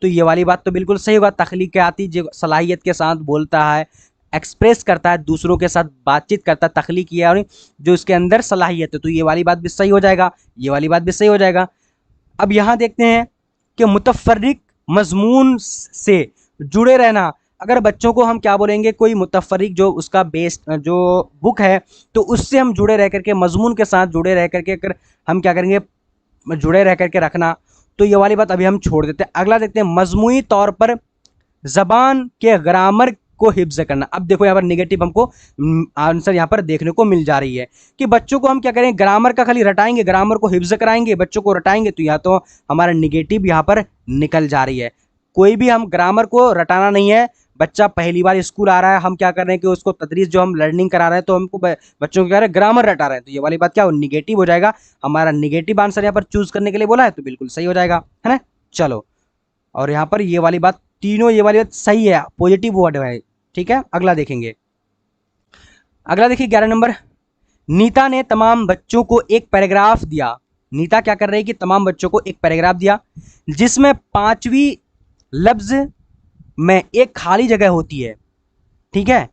Speaker 1: तो ये वाली बात तो बिल्कुल सही होगा, तख्लीकियाती जो सलाहियत के साथ बोलता है, एक्सप्रेस करता है, दूसरों के साथ बातचीत करता है, तख्लीकी है और जो उसके अंदर सलाहियत है, तो ये वाली बात भी सही हो जाएगा, ये वाली बात भी सही हो जाएगा। अब यहाँ देखते हैं कि मुतफर्रिक मजमून से जुड़े रहना। अगर बच्चों को हम क्या बोलेंगे, कोई मुतफर्रिक जो उसका बेस जो बुक है, तो उससे हम जुड़े रह करके, मजमून के साथ जुड़े रह करके अगर हम क्या करेंगे, जुड़े रह करके रखना, तो ये वाली बात अभी हम छोड़ देते हैं। अगला देखते हैं, मजमूई तौर पर जबान के ग्रामर को हिफ्ज करना। अब देखो यहाँ पर नेगेटिव हमको आंसर यहाँ पर देखने को मिल जा रही है कि बच्चों को हम क्या करेंगे, ग्रामर का खाली रटाएंगे, ग्रामर को हिफ्ज कराएंगे, बच्चों को रटाएंगे, तो या तो हमारा नेगेटिव यहाँ पर निकल जा रही है। कोई भी हम ग्रामर को रटाना नहीं है, बच्चा पहली बार स्कूल आ रहा है, हम क्या कर रहे हैं कि उसको तदरीस जो हम लर्निंग करा रहे हैं तो हमको बच्चों को क्या रहे हैं, ग्रामर रटा रहे हैं, तो ये वाली बात क्या हो, निगेटिव हो जाएगा। हमारा निगेटिव आंसर यहाँ पर चूज करने के लिए बोला है तो बिल्कुल सही हो जाएगा, है ना। चलो, और यहाँ पर ये वाली बात, तीनों ये वाली बात सही है, पॉजिटिव वर्ड है, ठीक है। अगला देखेंगे, अगला देखिए 11 नंबर। नीता ने तमाम बच्चों को एक पैराग्राफ दिया। नीता क्या कर रही है कि तमाम बच्चों को एक पैराग्राफ दिया जिसमें 5वीं लफ्ज में एक खाली जगह होती है, ठीक है,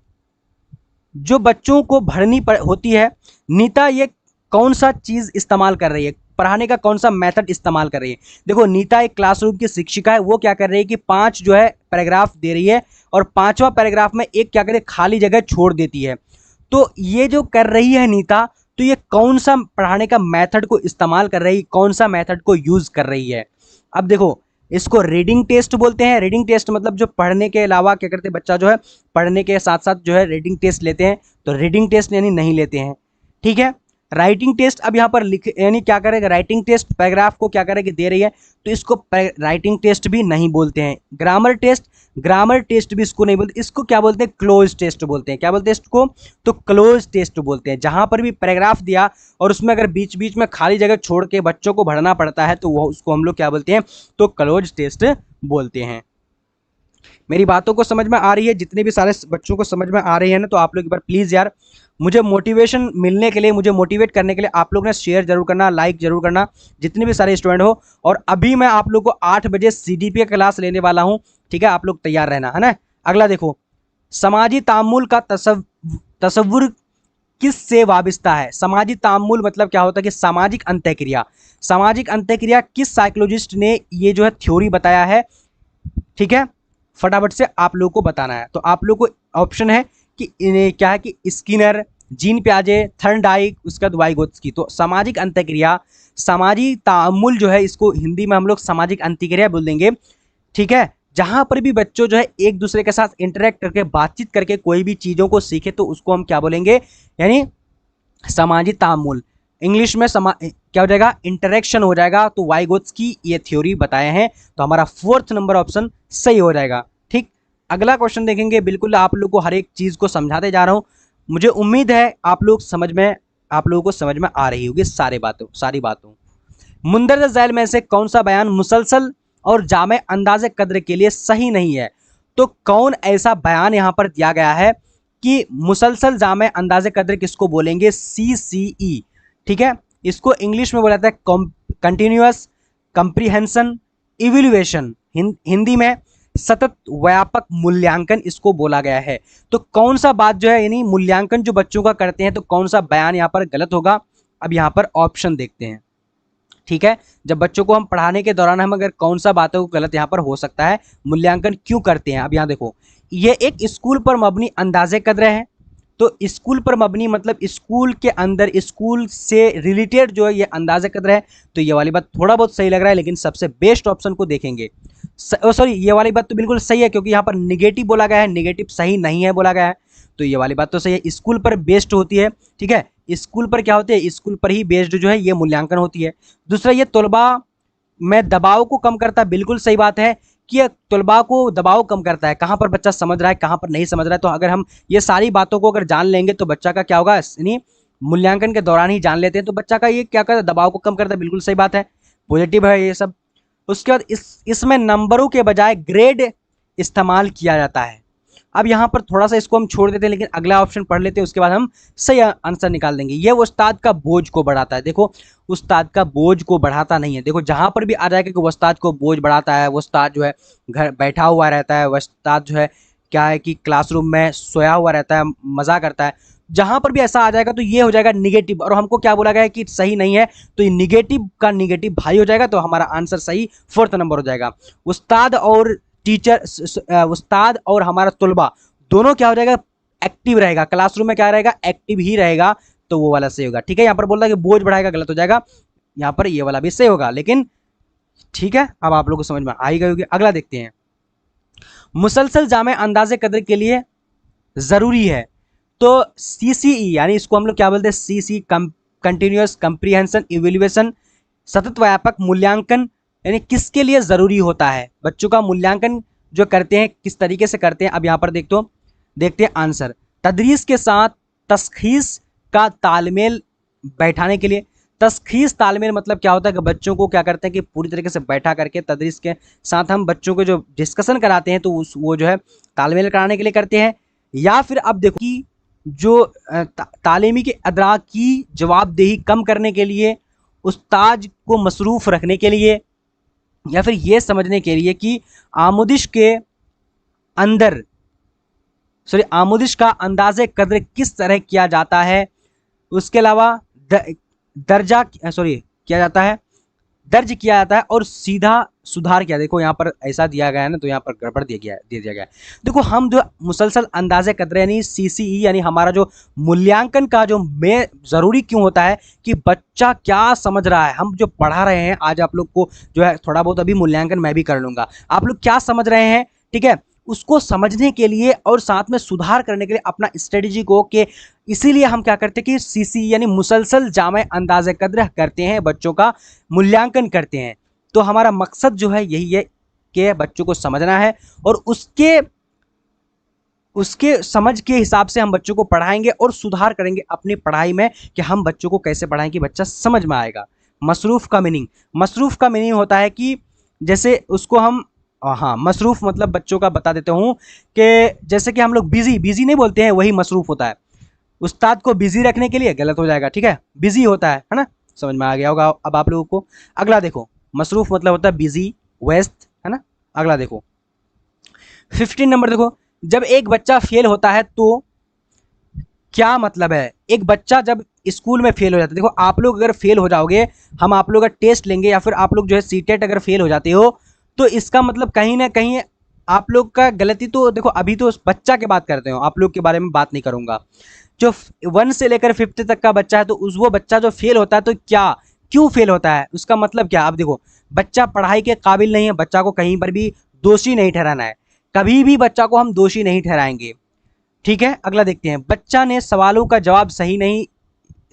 Speaker 1: जो बच्चों को भरनी होती है। नीता ये कौन सा चीज इस्तेमाल कर रही है, पढ़ाने का कौन सा मेथड इस्तेमाल कर रही है। देखो, नीता एक क्लासरूम की शिक्षिका है, वो क्या कर रही है कि 5 जो है पैराग्राफ दे रही है और 5वां पैराग्राफ में एक क्या करे, खाली जगह छोड़ देती है। तो ये जो कर रही है नीता, तो ये कौन सा पढ़ाने का मेथड को इस्तेमाल कर रही है, कौन सा मेथड को यूज कर रही है। अब देखो, इसको रीडिंग टेस्ट बोलते हैं। रीडिंग टेस्ट मतलब जो पढ़ने के अलावा क्या करते हैं, बच्चा जो है पढ़ने के साथ साथ जो है रीडिंग टेस्ट लेते हैं, तो रीडिंग टेस्ट यानी नहीं लेते हैं, ठीक है। राइटिंग टेस्ट अब यहाँ पर लिख यानी क्या करेगा, राइटिंग टेस्ट पैराग्राफ को क्या करेगी, दे रही है, तो इसको राइटिंग टेस्ट भी नहीं बोलते हैं। ग्रामर टेस्ट भी इसको नहीं बोलते, इसको क्या बोलते हैं, क्लोज टेस्ट बोलते हैं। क्या बोलते हैं इसको, तो क्लोज टेस्ट बोलते हैं। जहां पर भी पैराग्राफ दिया और उसमें अगर बीच बीच में खाली जगह छोड़ के बच्चों को भरना पड़ता है तो वो उसको हम लोग क्या बोलते हैं, तो क्लोज टेस्ट बोलते हैं। मेरी बातों को समझ में आ रही है, जितने भी सारे बच्चों को समझ में आ रही है ना, तो आप लोग एक बार प्लीज़ यार मुझे मोटिवेशन मिलने के लिए, मुझे मोटिवेट करने के लिए आप लोग ने शेयर जरूर करना, लाइक जरूर करना, जितने भी सारे स्टूडेंट हो। और अभी मैं आप लोग को 8 बजे CDP क्लास लेने वाला हूँ, ठीक है, आप लोग तैयार रहना, है ना। अगला देखो, समाजी तामुल का तसव्वुर किस से वाबिस्ता है। समाजी तामुल मतलब क्या होता है कि सामाजिक अंतःक्रिया। सामाजिक अंतःक्रिया किस साइकोलॉजिस्ट ने ये जो है थ्योरी बताया है, ठीक है, फटाफट से आप लोगों को बताना है। तो आप लोग को ऑप्शन है कि क्या है कि स्किनर, जीन प्याजे, थर्नडाइक, उसके बाद वाइगोत्स्की। तो सामाजिक अंतःक्रिया, सामाजिक तामुल जो है, इसको हिंदी में हम लोग सामाजिक अंतःक्रिया बोल देंगे, ठीक है। जहां पर भी बच्चों जो है एक दूसरे के साथ इंटरेक्ट करके, बातचीत करके कोई भी चीज़ों को सीखे, तो उसको हम क्या बोलेंगे, यानी सामाजिक तामुल। इंग्लिश में क्या हो जाएगा, इंटरेक्शन हो जाएगा। तो वाइगोत्स्की ये थ्योरी बताए हैं, तो हमारा 4th नंबर ऑप्शन सही हो जाएगा, ठीक। अगला क्वेश्चन देखेंगे, बिल्कुल आप लोग को हर एक चीज़ को समझाते जा रहा हूँ, मुझे उम्मीद है आप लोगों को समझ में आ रही होगी सारी बातों। मुंदरजा झैल में से कौन सा बयान मुसलसल और जामे अंदाजे कद्र के लिए सही नहीं है। तो कौन ऐसा बयान यहाँ पर दिया गया है कि मुसलसल जामे अंदाजे कद्र किसको बोलेंगे, CCE, ठीक है। इसको इंग्लिश में बोला जाता है कंटिन्यूअस कंप्रीहेंशन इवैल्यूएशन, हिंदी में सतत व्यापक मूल्यांकन इसको बोला गया है। तो कौन सा बात जो है, यानी मूल्यांकन जो बच्चों का करते हैं, तो कौन सा बयान यहाँ पर गलत होगा। अब यहाँ पर ऑप्शन देखते हैं, ठीक है। जब बच्चों को हम पढ़ाने के दौरान हम अगर कौन सा बातों को गलत यहाँ पर हो सकता है, मूल्यांकन क्यों करते हैं। अब यहाँ देखो, ये एक स्कूल पर मबनी अंदाजे कद्र है। तो स्कूल पर मबनी मतलब स्कूल के अंदर, स्कूल से रिलेटेड जो है ये अंदाजे कद्र है। तो ये वाली बात थोड़ा बहुत सही लग रहा है, लेकिन सबसे बेस्ट ऑप्शन को देखेंगे, सॉरी ये वाली बात तो बिल्कुल सही है, क्योंकि यहाँ पर निगेटिव बोला गया है, निगेटिव सही नहीं है बोला गया है। तो ये वाली बात तो सही है, स्कूल पर बेस्ड होती है, ठीक है। स्कूल पर क्या होती है, स्कूल पर ही बेस्ड जो है ये मूल्यांकन होती है। दूसरा, ये तलबा में दबाव को कम करता है, बिल्कुल सही बात है कि ये तलबा को दबाव कम करता है, कहाँ पर बच्चा समझ रहा है, कहाँ पर नहीं समझ रहा है। तो अगर हम ये सारी बातों को अगर जान लेंगे तो बच्चा का क्या होगा, यानी मूल्यांकन के दौरान ही जान लेते हैं, तो बच्चा का ये क्या करता है, दबाव को कम करता है, बिल्कुल सही बात है, पॉजिटिव है ये सब। उसके बाद इसमें नंबरों के बजाय ग्रेड इस्तेमाल किया जाता है। अब यहाँ पर थोड़ा सा इसको हम छोड़ देते हैं, लेकिन अगला ऑप्शन पढ़ लेते हैं, उसके बाद हम सही आंसर निकाल देंगे। ये उस्ताद का बोझ को बढ़ाता है। देखो, उस्ताद का बोझ को बढ़ाता नहीं है। देखो, जहाँ पर भी आ जाएगा कि उस्ताद को बोझ बढ़ाता है, उस्ताद जो है घर बैठा हुआ रहता है, उस्ताद जो है क्या है कि क्लासरूम में सोया हुआ रहता है, मजा करता है, जहां पर भी ऐसा आ जाएगा तो ये हो जाएगा निगेटिव। और हमको क्या बोला गया है कि सही नहीं है, तो ये निगेटिव का निगेटिव भाई हो जाएगा, तो हमारा आंसर सही 4th नंबर हो जाएगा। उस्ताद और टीचर, उस्ताद और हमारा तलबा दोनों क्या हो जाएगा, एक्टिव रहेगा, क्लासरूम में क्या रहेगा, एक्टिव ही रहेगा, तो वो वाला सही होगा, ठीक है। यहाँ पर बोल रहा है कि बोझ बढ़ाएगा, गलत हो जाएगा, यहाँ पर ये वाला भी सही होगा, लेकिन ठीक है, अब आप लोगों को समझ में आ ही गई होगी। अगला देखते हैं, मुसलसल जामे अंदाजे कदर के लिए जरूरी है। तो CCE यानी इसको हम लोग क्या बोलते हैं, CC कंटिन्यूअस कंप्रीहेंशन इवैल्यूएशन, सतत व्यापक मूल्यांकन, यानी किसके लिए जरूरी होता है, बच्चों का मूल्यांकन जो करते हैं किस तरीके से करते हैं, अब यहाँ पर देखते हैं आंसर। तदरीस के साथ तशखीस का तालमेल बैठाने के लिए, तशखीस तालमेल मतलब क्या होता है कि बच्चों को क्या करते हैं कि पूरी तरीके से बैठा करके तदरीस के साथ हम बच्चों को जो डिस्कशन कराते हैं तो वो जो है तालमेल कराने के लिए करते हैं। या फिर अब देखो कि जो तालीमी के अदराक की जवाबदेही कम करने के लिए, उस्ताद को मसरूफ़ रखने के लिए, या फिर ये समझने के लिए कि आमुदिश के अंदर आमुदिश का अंदाज़े कद्र किस तरह किया जाता है। उसके अलावा दर्ज किया जाता है और सीधा सुधार किया। देखो यहाँ पर ऐसा दिया गया है ना, तो यहाँ पर गड़बड़ दे दिया गया है। देखो हम जो मुसलसल अंदाजे कदर यानी सीसीई यानी हमारा जो मूल्यांकन का जो में ज़रूरी क्यों होता है कि बच्चा क्या समझ रहा है। हम जो पढ़ा रहे हैं आज आप लोग को जो है थोड़ा बहुत अभी मूल्यांकन मैं भी कर लूँगा, आप लोग क्या समझ रहे हैं, ठीक है, उसको समझने के लिए और साथ में सुधार करने के लिए अपना स्ट्रेटजी को के इसीलिए हम क्या करते हैं कि सीसी यानी मुसलसल जामे अंदाज़े कद्र करते हैं, बच्चों का मूल्यांकन करते हैं। तो हमारा मकसद जो है यही है कि बच्चों को समझना है और उसके समझ के हिसाब से हम बच्चों को पढ़ाएंगे और सुधार करेंगे अपनी पढ़ाई में कि हम बच्चों को कैसे पढ़ाएं कि बच्चा समझ में आएगा। मसरूफ़ का मीनिंग होता है कि जैसे उसको हम मसरूफ़ मतलब बच्चों का बता देता हूँ कि जैसे कि हम लोग बिजी नहीं बोलते हैं, वही मसरूफ़ होता है। उस्ताद को बिजी रखने के लिए गलत हो जाएगा, ठीक है, बिजी होता है ना, समझ में आ गया होगा अब आप लोगों को। अगला देखो, मसरूफ़ मतलब होता है बिजी, व्यस्त, है ना। अगला देखो 15 नंबर देखो, जब एक बच्चा फेल होता है तो क्या मतलब है। एक बच्चा जब स्कूल में फेल हो जाता है, देखो आप लोग अगर फेल हो जाओगे, हम आप लोग का टेस्ट लेंगे या फिर आप लोग जो है सीटेट अगर फेल हो जाते हो तो इसका मतलब कहीं ना कहीं आप लोग का गलती। तो देखो अभी तो बच्चा की बात करते हो, आप लोग के बारे में बात नहीं करूंगा। जो 1 से लेकर 5th तक का बच्चा है तो वो बच्चा जो फेल होता है तो क्यों फेल होता है, उसका मतलब क्या। अब देखो बच्चा पढ़ाई के काबिल नहीं है, बच्चा को कहीं पर भी दोषी नहीं ठहराना है, कभी भी बच्चा को हम दोषी नहीं ठहराएंगे, ठीक है। अगला देखते हैं, बच्चा ने सवालों का जवाब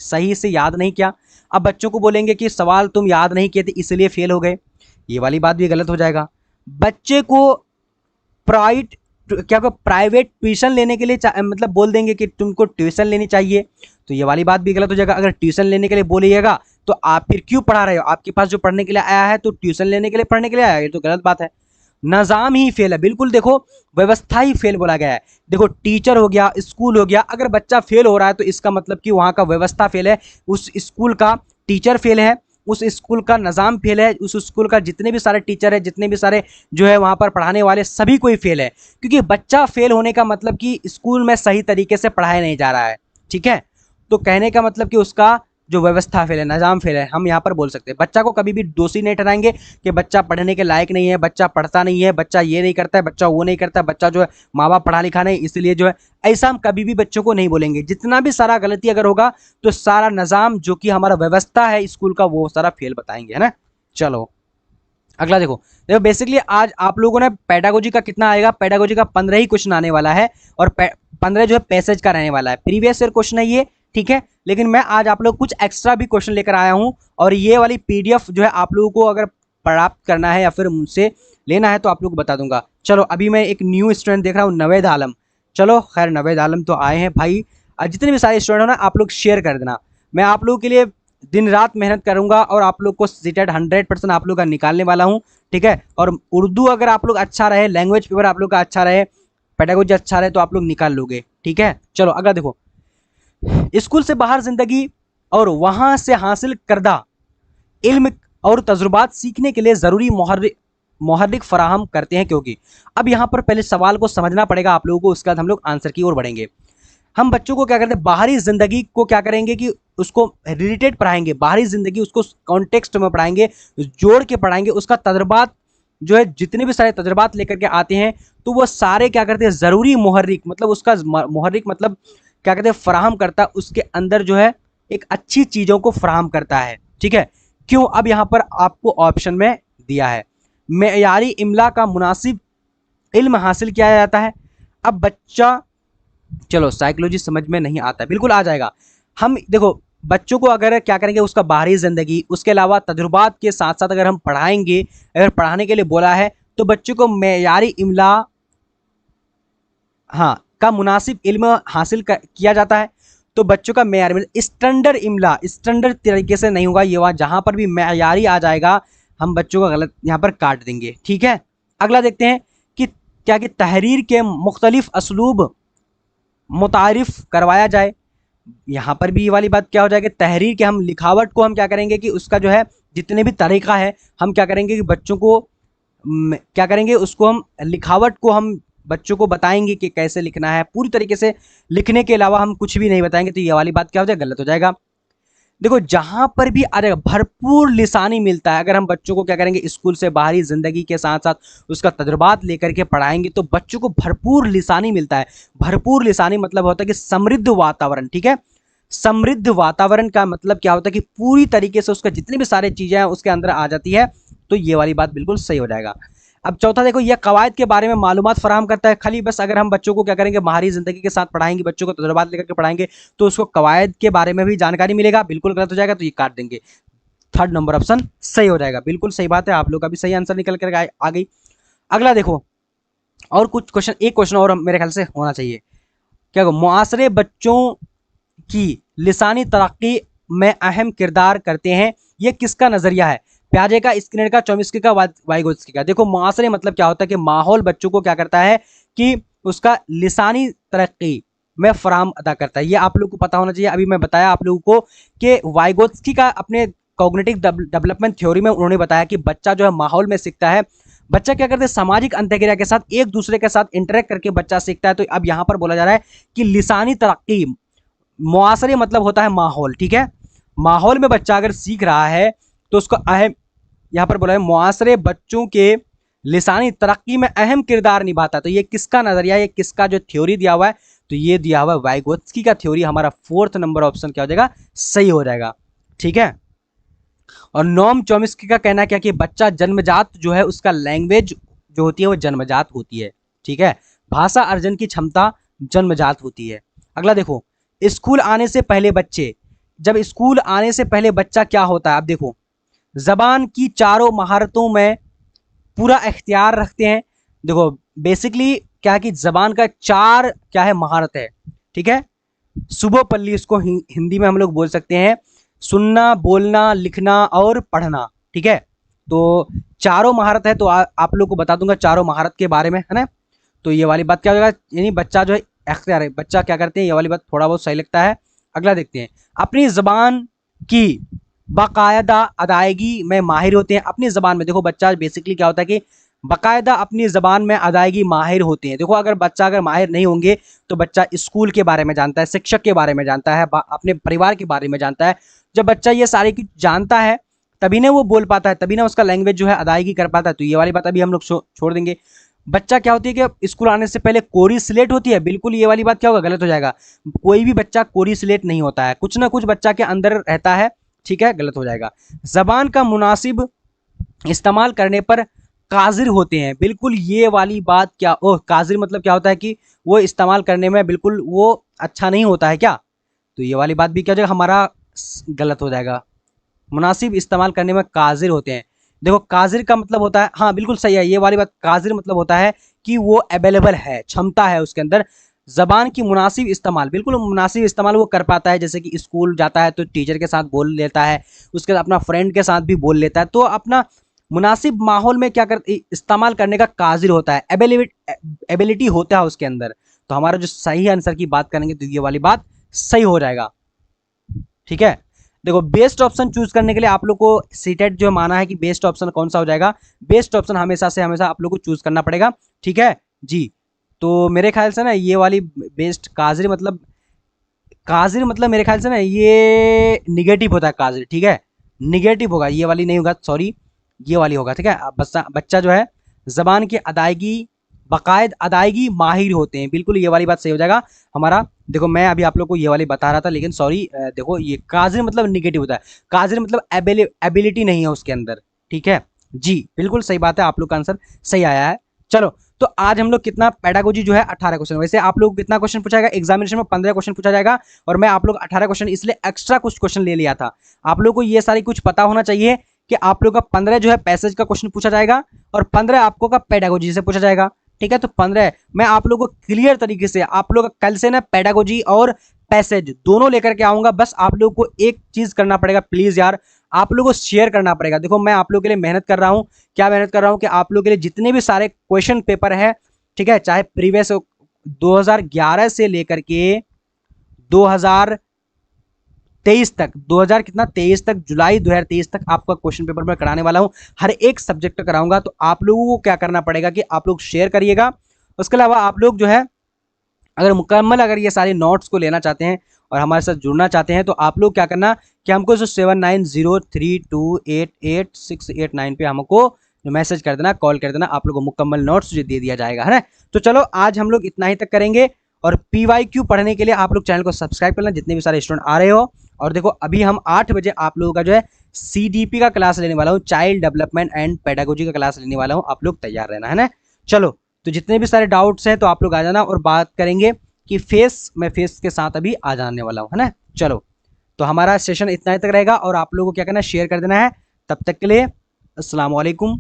Speaker 1: सही से याद नहीं किया। अब बच्चों को बोलेंगे कि सवाल तुम याद नहीं किए थे इसलिए फेल हो गए, ये वाली बात भी गलत हो जाएगा। बच्चे को प्राइवेट ट्यूशन लेने के लिए मतलब बोल देंगे कि तुमको ट्यूशन लेनी चाहिए, तो ये वाली बात भी गलत हो जाएगा। अगर ट्यूशन लेने के लिए बोलिएगा तो आप फिर क्यों पढ़ा रहे हो, आपके पास जो पढ़ने के लिए आया है तो ट्यूशन लेने के लिए पढ़ने के लिए आया है, ये तो गलत बात है। निज़ाम ही फेल है, बिल्कुल देखो व्यवस्था ही फेल बोला गया है। देखो टीचर हो गया, स्कूल हो गया, अगर बच्चा फेल हो रहा है तो इसका मतलब कि वहाँ का व्यवस्था फेल है, उस स्कूल का टीचर फेल है, उस स्कूल का निज़ाम फेल है, उस स्कूल का जितने भी सारे टीचर है, जितने भी सारे जो है वहाँ पर पढ़ाने वाले सभी कोई फेल है। क्योंकि बच्चा फेल होने का मतलब कि स्कूल में सही तरीके से पढ़ाया नहीं जा रहा है, ठीक है। तो कहने का मतलब कि उसका जो व्यवस्था फेल है, निज़ाम फेल है, हम यहाँ पर बोल सकते हैं। बच्चा को कभी भी दोषी नहीं ठहराएंगे कि बच्चा पढ़ने के लायक नहीं है, बच्चा पढ़ता नहीं है, बच्चा ये नहीं करता है, बच्चा वो नहीं करता है, बच्चा जो है माँ बाप पढ़ा लिखा नहीं इसलिए जो है, ऐसा हम कभी भी बच्चों को नहीं बोलेंगे। जितना भी सारा गलती अगर होगा तो सारा निज़ाम जो कि हमारा व्यवस्था है स्कूल का वो सारा फेल बताएंगे, है ना। चलो अगला देखो बेसिकली आज आप लोगों ने पेडागोजी का कितना आएगा, पेडागोजी का 15 ही क्वेश्चन आने वाला है और 15 जो है पैसेज का रहने वाला है, प्रीवियस ईयर क्वेश्चन है ये, ठीक है। लेकिन मैं आज आप लोग कुछ एक्स्ट्रा भी क्वेश्चन लेकर आया हूं और ये वाली पीडीएफ जो है आप लोगों को अगर प्राप्त करना है या फिर मुझसे लेना है तो आप लोग को बता दूंगा। चलो अभी मैं एक न्यू स्टूडेंट देख रहा हूँ, नवेद आलम। चलो खैर नवेद आलम तो आए हैं भाई, जितने भी सारे स्टूडेंट हो ना आप लोग शेयर कर देना। मैं आप लोगों के लिए दिन रात मेहनत करूंगा और आप लोग को सीटेट 100% आप लोग का निकालने वाला हूँ, ठीक है। और उर्दू अगर आप लोग अच्छा रहे, लैंग्वेज पेपर आप लोग का अच्छा रहे, पेडागोजी अच्छा रहे तो आप लोग निकाल लोगे, ठीक है। चलो अगला देखो, स्कूल से बाहर जिंदगी और वहां से हासिल करदा इल्म और तजुर्बात सीखने के लिए ज़रूरी मुहर्रिक फराहम करते हैं। क्योंकि अब यहाँ पर पहले सवाल को समझना पड़ेगा आप लोगों को, उसके बाद हम लोग आंसर की ओर बढ़ेंगे। हम बच्चों को क्या करते हैं, बाहरी ज़िंदगी को क्या करेंगे कि उसको रिलेटेड पढ़ाएंगे, बाहरी ज़िंदगी उसको कॉन्टेक्स्ट में पढ़ाएंगे, जोड़ के पढ़ाएंगे। उसका तजुर्बात जो है जितने भी सारे तजुर्बात लेकर के आते हैं तो वो सारे क्या करते हैं, ज़रूरी मुहर्रिक मतलब उसका मुहर्रिक मतलब क्या कहते हैं, फराहम करता है, उसके अंदर जो है एक अच्छी चीज़ों को फराहम करता है, ठीक है। क्यों, अब यहाँ पर आपको ऑप्शन में दिया है, मेयारी इमला का मुनासिब इल्म हासिल किया जाता है। अब बच्चा, चलो साइकोलॉजी समझ में नहीं आता, बिल्कुल आ जाएगा। हम देखो बच्चों को अगर क्या करेंगे, उसका बाहरी ज़िंदगी उसके अलावा तजुर्बात के साथ साथ अगर हम पढ़ाएंगे, अगर पढ़ाने के लिए बोला है तो बच्चों को मेयारी इमला हाँ का मुनासिब इल्म हासिल किया जाता है। तो बच्चों का मेयारी स्टैंडर्ड इमला स्टैंडर्ड तरीके से नहीं होगा, ये वहाँ जहाँ पर भी मेयारी आ जाएगा हम बच्चों का गलत यहाँ पर काट देंगे। ठीक है, अगला देखते हैं कि क्या कि तहरीर के मुख्तलिफ असलूब मुतारिफ करवाया जाए। यहाँ पर भी ये वाली बात क्या हो जाएगी, तहरीर के हम लिखावट को हम क्या करेंगे कि उसका जो है जितने भी तरीका है हम क्या करेंगे कि बच्चों को क्या करेंगे उसको हम लिखावट को हम बच्चों को बताएंगे कि कैसे लिखना है। पूरी तरीके से लिखने के अलावा हम कुछ भी नहीं बताएंगे, तो ये वाली बात क्या हो जाएगा, गलत हो जाएगा। देखो जहां पर भी आ जाएगा भरपूर लिसानी मिलता है, अगर हम बच्चों को क्या करेंगे स्कूल से बाहरी जिंदगी के साथ साथ उसका तजुर्बात लेकर के पढ़ाएंगे तो बच्चों को भरपूर लिसानी मिलता है। भरपूर लिसानी मतलब होता है कि समृद्ध वातावरण। ठीक है, समृद्ध वातावरण का मतलब क्या होता है कि पूरी तरीके से उसका जितनी भी सारी चीजें हैं उसके अंदर आ जाती है, तो ये वाली बात बिल्कुल सही हो जाएगा। अब चौथा देखो, यह कवायद के बारे में मालूमात फराहम करता है। खाली बस अगर हम बच्चों को क्या करेंगे बाहरी जिंदगी के साथ पढ़ाएंगे, बच्चों को तजुर्बात लेकर के पढ़ाएंगे तो उसको कवायद के बारे में भी जानकारी मिलेगा, बिल्कुल गलत हो जाएगा, तो ये काट देंगे। थर्ड नंबर ऑप्शन सही हो जाएगा, बिल्कुल सही बात है, आप लोग का भी सही आंसर निकल कर आ गई। अगला देखो, और कुछ क्वेश्चन, एक क्वेश्चन और मेरे ख्याल से होना चाहिए। क्या मुआसरे बच्चों की लिसानी तरक्की में अहम किरदार करते हैं, ये किसका नजरिया है? प्याजे का, स्किनर का, चोम्स्की का, वाइगोत्स्की का। देखो मुआसरे मतलब क्या होता है कि माहौल बच्चों को क्या करता है कि उसका लिसानी तरक्की में फराम अदा करता है, ये आप लोग को पता होना चाहिए। अभी मैं बताया आप लोगों को कि वाइगोत्स्की का अपने कॉग्निटिव डेवलपमेंट थ्योरी में उन्होंने बताया कि बच्चा जो है माहौल में सीखता है। बच्चा क्या करते हैं सामाजिक अंतःक्रिया के साथ एक दूसरे के साथ इंटरेक्ट करके बच्चा सीखता है। तो अब यहाँ पर बोला जा रहा है कि लिसानी तरक्की, मुआसरे मतलब होता है माहौल। ठीक है, माहौल में बच्चा अगर सीख रहा है तो उसको अहम, यहाँ पर बोला है मुआसरे बच्चों के लिसानी तरक्की में अहम किरदार निभाता है। तो ये किसका नजरिया, ये किसका जो थ्योरी दिया हुआ है, तो ये दिया हुआ है वाइगोत्स्की का थ्योरी। हमारा फोर्थ नंबर ऑप्शन क्या हो जाएगा, सही हो जाएगा। ठीक है, और नोम चोम्स्की का कहना क्या कि बच्चा जन्मजात जो है उसका लैंग्वेज जो होती है वो जन्मजात होती है। ठीक है, भाषा अर्जन की क्षमता जन्मजात होती है। अगला देखो, स्कूल आने से पहले बच्चे, जब स्कूल आने से पहले बच्चा क्या होता है, अब देखो जबान की चारों महारतों में पूरा इख्तियार रखते हैं। देखो बेसिकली क्या है कि जबान का चार क्या है महारत है। ठीक है, सुबह पल्ली इसको हिंदी में हम लोग बोल सकते हैं, सुनना, बोलना, लिखना और पढ़ना। ठीक है, तो चारों महारत है, तो आप लोग को बता दूंगा चारों महारत के बारे में, है ना। तो ये वाली बात क्या हो जाएगा, यानी बच्चा जो है इख्तियार है, बच्चा क्या करते हैं, ये वाली बात थोड़ा बहुत सही लगता है। अगला देखते हैं, अपनी जबान की बाकायदा अदायगी में माहिर होते हैं। अपनी जबान में देखो बच्चा बेसिकली क्या होता है कि बाकायदा अपनी जबान में अदायगी माहिर होते हैं। देखो अगर बच्चा अगर माहिर नहीं होंगे तो बच्चा स्कूल के बारे में जानता है, शिक्षक के बारे में जानता है, अपने परिवार के बारे में जानता है। जब बच्चा ये सारी चीज जानता है तभी ना वो बोल पाता है, तभी ना उसका लैंग्वेज जो है अदायगी कर पाता है। तो ये वाली बात अभी हम लोग छोड़ देंगे। बच्चा क्या होती है कि स्कूल आने से पहले कोरी स्लेट होती है, बिल्कुल ये वाली बात क्या होगा, गलत हो जाएगा। कोई भी बच्चा कोरी स्लेट नहीं होता है, कुछ ना कुछ बच्चा के अंदर रहता है। ठीक है, गलत हो जाएगा। जबान का मुनासिब इस्तेमाल करने पर काजिर होते हैं, बिल्कुल ये वाली बात क्या, ओह काजिर मतलब क्या होता है कि वो इस्तेमाल करने में बिल्कुल वो अच्छा नहीं होता है क्या, तो ये वाली बात भी क्या हो जाएगा, हमारा गलत हो जाएगा। मुनासिब इस्तेमाल करने में काजिर होते हैं। देखो काजिर का मतलब होता है, हाँ बिल्कुल सही है ये वाली बात, काजिर मतलब होता है कि वो अवेलेबल है, क्षमता है उसके अंदर। जबान की मुनासिब इस्तेमाल, बिल्कुल मुनासिब इस्तेमाल वो कर पाता है, जैसे कि स्कूल जाता है तो टीचर के साथ बोल लेता है, उसके साथ अपना फ्रेंड के साथ भी बोल लेता है। तो अपना मुनासिब माहौल में क्या कर इस्तेमाल करने का काजिर होता है, एबिलिटी होता है उसके अंदर। तो हमारा जो सही आंसर की बात करेंगे तो ये वाली बात सही हो जाएगा। ठीक है, देखो बेस्ट ऑप्शन चूज करने के लिए आप लोग को सीटेट जो माना है कि बेस्ट ऑप्शन कौन सा हो जाएगा, बेस्ट ऑप्शन हमेशा से हमेशा आप लोग को चूज करना पड़ेगा। ठीक है जी, तो मेरे ख्याल से ना ये वाली बेस्ट काजिर मतलब मेरे ख्याल से ना ये निगेटिव होता है काजिर। ठीक है, निगेटिव होगा, ये वाली नहीं होगा, सॉरी ये वाली होगा। ठीक है, बच्चा जो है जबान की अदायगी, बाकायद अदायगी माहिर होते हैं, बिल्कुल ये वाली बात सही हो जाएगा हमारा। देखो मैं अभी आप लोग को ये वाली बता रहा था लेकिन सॉरी, देखो ये काजिर मतलब निगेटिव होता है, काजिर मतलब एबिलिटी नहीं है उसके अंदर। ठीक है जी, बिल्कुल सही बात है, आप लोग का आंसर सही आया है। चलो तो आज हम लोग कितना पेडागोजी जो है 18 क्वेश्चन, वैसे आप लोग कितना क्वेश्चन पूछा जाएगा एग्जामिनेशन में, 15 क्वेश्चन पूछा जाएगा, और मैं आप लोग 18 क्वेश्चन इसलिए एक्स्ट्रा कुछ क्वेश्चन ले लिया था। आप लोग को ये सारी कुछ पता होना चाहिए कि आप लोग का 15 जो है पैसेज का क्वेश्चन पूछा जाएगा और 15 आपको का पेडागोजी से पूछा जाएगा। ठीक है, तो 15 मैं आप लोगों को क्लियर तरीके से आप लोग कल से ना पेडागोजी और पैसेज दोनों लेकर के आऊंगा। बस आप लोग को एक चीज करना पड़ेगा, प्लीज यार आप लोगों को शेयर करना पड़ेगा। देखो मैं आप लोग के लिए मेहनत कर रहा हूं, क्या मेहनत कर रहा हूं कि आप लोग के लिए जितने भी सारे क्वेश्चन पेपर है, ठीक है, चाहे प्रीवियस 2011 से लेकर के 2023 तक, 2000 कितना 23 तक, जुलाई 2023 तक आपका क्वेश्चन पेपर मैं कराने वाला हूं। हर एक सब्जेक्ट का कराऊंगा। तो आप लोगों को क्या करना पड़ेगा कि आप लोग शेयर करिएगा। उसके अलावा आप लोग जो है अगर मुकम्मल अगर ये सारे नोट्स को लेना चाहते हैं और हमारे साथ जुड़ना चाहते हैं तो आप लोग क्या करना कि हमको जो 7903288689 पे हमको मैसेज कर देना, कॉल कर देना, आप लोगों को मुकम्मल नोट्स जो दे दिया जाएगा, है ना। तो चलो आज हम लोग इतना ही तक करेंगे और पीवाईक्यू पढ़ने के लिए आप लोग चैनल को सब्सक्राइब करना जितने भी सारे स्टूडेंट आ रहे हो। और देखो अभी हम 8 बजे आप लोगों का जो है CDP का क्लास लेने वाला हूँ, चाइल्ड डेवलपमेंट एंड पेडागोजी का क्लास लेने वाला हूँ। आप लोग तैयार रहना, है ना। चलो तो जितने भी सारे डाउट्स हैं तो आप लोग आ जाना और बात करेंगे कि मैं फेस के साथ अभी आ जाने वाला हूं, है ना। चलो तो हमारा सेशन इतना ही तक रहेगा और आप लोगों को क्या करना है शेयर कर देना है। तब तक के लिए अस्सलाम वालेकुम।